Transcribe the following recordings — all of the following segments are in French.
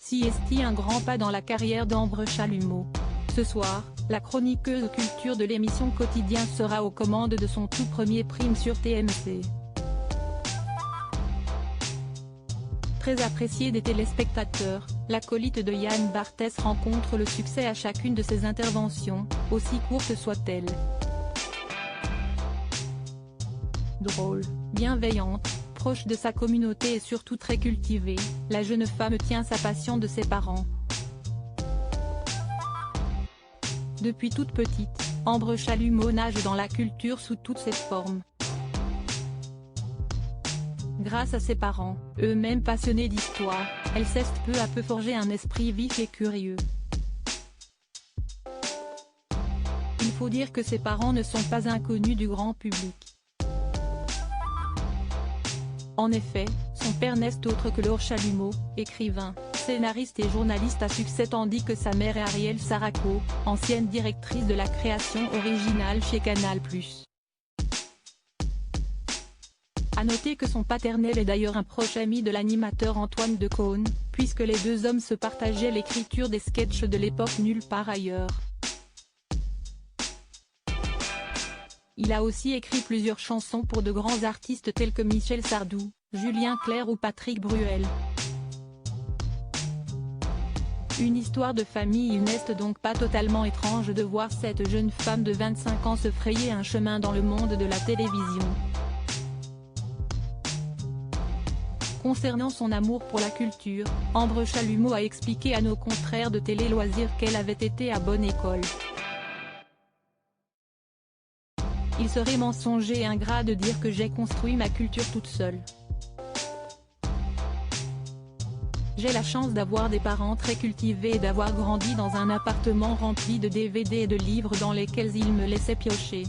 CST un grand pas dans la carrière d'Ambre Chalumeau. Ce soir, la chroniqueuse culture de l'émission Quotidien sera aux commandes de son tout premier prime sur TMC. Très appréciée des téléspectateurs, l'acolyte de Yann Barthès rencontre le succès à chacune de ses interventions, aussi courtes soient-elles. Drôle, bienveillante, proche de sa communauté et surtout très cultivée, la jeune femme tient sa passion de ses parents. Depuis toute petite, Ambre Chalumeau nage dans la culture sous toutes ses formes. Grâce à ses parents, eux-mêmes passionnés d'histoire, elle sait peu à peu forger un esprit vif et curieux. Il faut dire que ses parents ne sont pas inconnus du grand public. En effet, son père n'est autre que Laure Chalumeau, écrivain, scénariste et journaliste à succès tandis que sa mère est Arielle Saraco, ancienne directrice de la création originale chez Canal+. A noter que son paternel est d'ailleurs un proche ami de l'animateur Antoine Decaune, puisque les deux hommes se partageaient l'écriture des sketchs de l'époque Nulle part ailleurs. Il a aussi écrit plusieurs chansons pour de grands artistes tels que Michel Sardou, Julien Clerc ou Patrick Bruel. Une histoire de famille. Il n'est donc pas totalement étrange de voir cette jeune femme de 25 ans se frayer un chemin dans le monde de la télévision. Concernant son amour pour la culture, Ambre Chalumeau a expliqué à nos confrères de Télé Loisirs qu'elle avait été à bonne école. Il serait mensonger et ingrat de dire que j'ai construit ma culture toute seule. J'ai la chance d'avoir des parents très cultivés et d'avoir grandi dans un appartement rempli de DVD et de livres dans lesquels ils me laissaient piocher.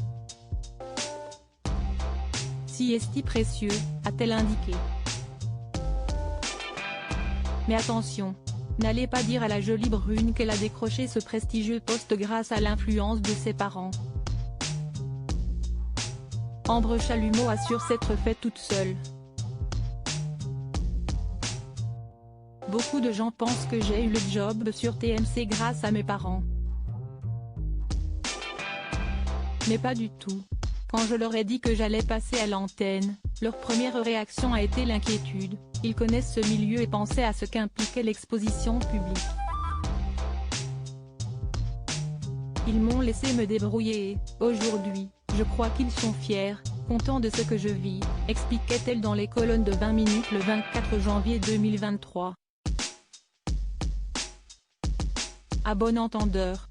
CST précieux, a-t-elle indiqué. Mais attention, n'allez pas dire à la jolie brune qu'elle a décroché ce prestigieux poste grâce à l'influence de ses parents. Ambre Chalumeau assure s'être faite toute seule. Beaucoup de gens pensent que j'ai eu le job sur TMC grâce à mes parents. Mais pas du tout. Quand je leur ai dit que j'allais passer à l'antenne, leur première réaction a été l'inquiétude. Ils connaissent ce milieu et pensaient à ce qu'impliquait l'exposition publique. Ils m'ont laissé me débrouiller et, aujourd'hui, je crois qu'ils sont fiers, contents de ce que je vis, expliquait-elle dans les colonnes de 20 minutes le 24 janvier 2023. À bon entendeur.